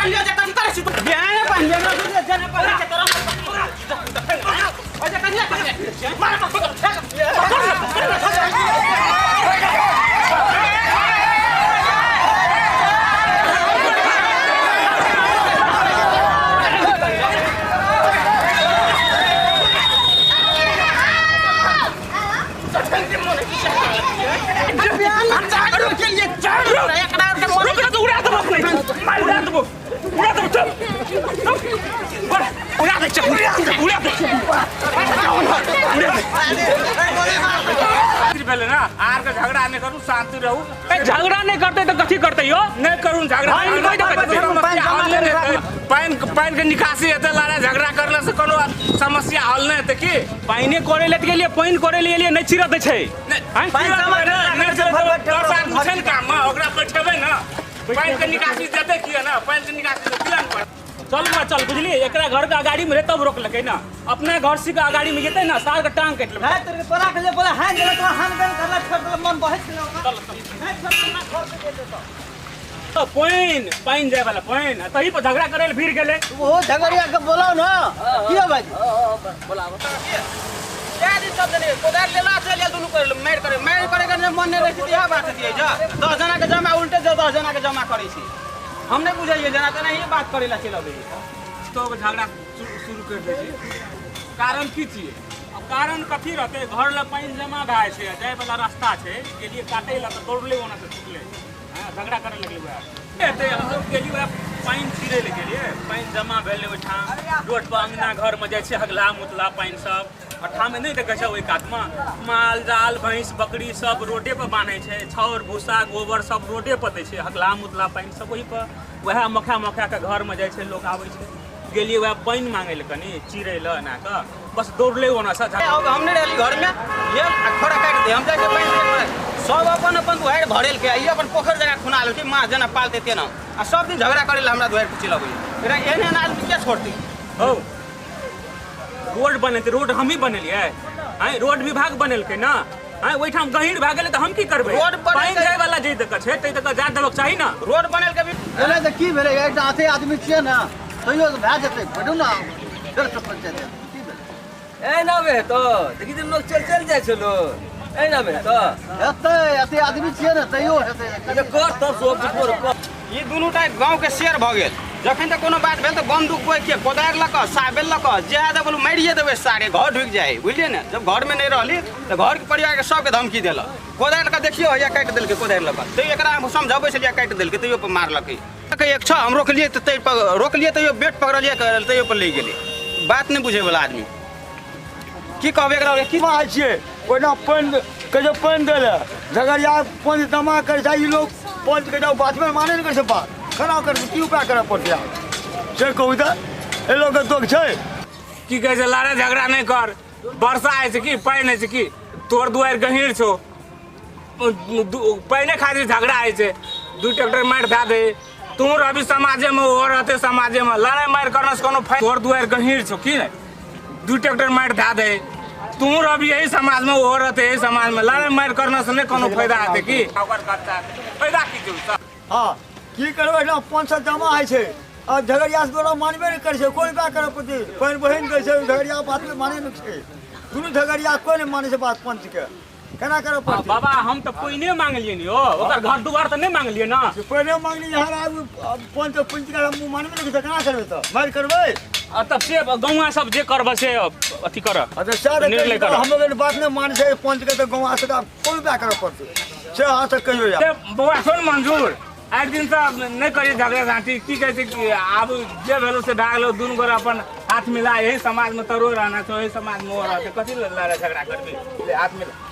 लिया जाता है तारे सिद्धू बिहान पानी लिया जाने पर तेरा ओए कन्या मार ना आर का झगड़ा नहीं करूँ शांति रहूँ झगड़ा नहीं करते तो कथी करते हो नहीं करूँ झगड़ा पानी के निकासी हेतु लारा झगड़ा करने से कोनो समस्या हल नहीं हेतु की पानी करे ले के लिए पानी करे लिए नहीं चिरत छै काम ओकरा बैठेबे ना पानी के निकासी देते किए ना पानी के निकासी दिलन चल बुझली एकरा घर के अगाड़ी में तब रोक लगे ना अपने घर से के अगाड़ी में जेते ना सार के टांग कट ले है तेरे तोरा के जे बोला है जे तो हान बेन करला छोड़ मन बहस चल है छोड़ ना घर पे दे तो पानी जाए वाला पानी तही पर झगड़ा करे फिर गेले वो झगड़िया के बोलाओ ना कियो भाई बोलाओ क्या दिन सब जने कोदार लेला चल दुनु कर मार करे के मन नहीं रहती यह बात है जा 10 जना के जमा उल्टे 10 जना के जमा करै छी हम नहीं बुझाइए जना तो नहीं बात करेला चलबे तो झगड़ा शुरू कर दे कारण की छिए अब कारण कथी रहते घर ला पानी जमा भाई छे जाय वाला रास्ता छे के लिए काटे ला तो तोड़ले ओना से टुकले हां झगड़ा करे लगले बा एते हम के लिए पानी छिरे ले के लिए पानी जमा भेल ओठा रोड पर अंगना घर में जाय छे हगला मुतला पानी सब अठा में नहीं देखे छे ओइ कात में माल जाल भैंस बकरी सब रोडे पर बांधे छे छौर भूसा गोबर सब रोडे पर दे छे हगला मुतला पानी सब ओहि पर वह मखा के घर में जाय छे लोग आवे छे गेलिए वह पानी मांगे ले कनी चिरे ल ना का बस दौड़ले होना सा हमने रहली घर में ये खड़ा काट दे हम जाके पानी दे सब अपन दुहार भरेल के आई अपन पोखर जगह खुनाल के मां जना पाल देते ना आ सब दिन झगड़ा करेला हमरा दुहार पे चिलबे तेरा एने ना आदमी क्या छोड़ती हो रोड बनेते रोड हम ही बनेलिए हां रोड विभाग बनेल के ना हां ओइ ठाम गहीर भ गेले त हम की करबे पानी जाय वाला जे तक छै तै तक जा देबक चाही ना रोड बनेल के भी एले त की भेले एकटा आथे आदमी छिए ना तइयो भा जेते बढ़ू ना फिर से पंचायत की भेले ए ना बे तो देखि दिन लोग चल जाय छलो ए ना बे तो एते आदमी छिए ना तइयो हेते ये कर तब सब छोड़ ई दुनु टा गांव के शेर भ गेल जखन तक कोनो बात भेल त बंदूक कोइ के कोदार लक साबेल लक ज्यादा बोलू मारिए देबे सारे घर ढुक जाए बुझलिए ना जब घर में नहीं रहली तो घर के परिवार के सबके धमकी देला कोदार का देखियो या काट देल के कोदार लक तो एकरा हम समझाबै से काट देल के तइयो पर मारलक एक छ हम रोक लिए त तै पर रोक लिए तइयो बेट पकड़लिए तइयो पर ले गेली बात नहीं बुझे वाला आदमी की कहबे एकरा की मार छिए ओना पन के जो पन देले झगड़िया पन जमा कर जाई लोग पन के जाओ बात में माने नहीं कर से बात खना कर की उपाय करे पड़ते से कहू त ए लोग के दुख छै की कहे लारे झगड़ा नहीं कर वर्षा है से की पानी है की तोर दुआर गहीर छो पहले खातिर झगड़ा है से दू ट्रैक्टर मार धा दे तू रवि समाजे में और रहते समाजे में लड़ाई मार करने से कोनो फायदा तोर दुआर गहीर छो की दू ट्रैक्टर मार धा दे तू रवि यही समाज में और रहते यही समाज में लड़ाई मार करने से नहीं कोनो फायदा आते की फायदा की जरूरत हां की करबे ना 500 जमा है छै अब झगड़िया से तोरा मानबे नहीं कर छै कोई बा करे पति कोई बहन के छै झगड़िया बात में माने नहीं छै दुनु झगड़िया कोई नहीं माने छै बात पंच के केना करे पड़ते बाबा हम तो कोई नहीं मांगलिए नी हो ओकर घर दुआर तो नहीं मांगलिए ना कोई नहीं मांगली यहां अब पंच पंच का मुंह मानबे नहीं केना करबे तो मार करबे तब से गौवा सब जे करबे से अथी कर अच्छा सर हम लोग बात नहीं मान छै पंच के तो गौवा से कोई बा करे पड़ते से हां से कहियो यार बउआ सुन मंजूर एक दिन से नहीं करिए झगड़ा झांटी की कहते कि अब जे भेलो से भाग लो दुनू गोरा अपन हाथ मिला यही समाज में तरो रहना तो यही समाज में रहते कथी लड़ाई झगड़ा करबे ले हाथ मिला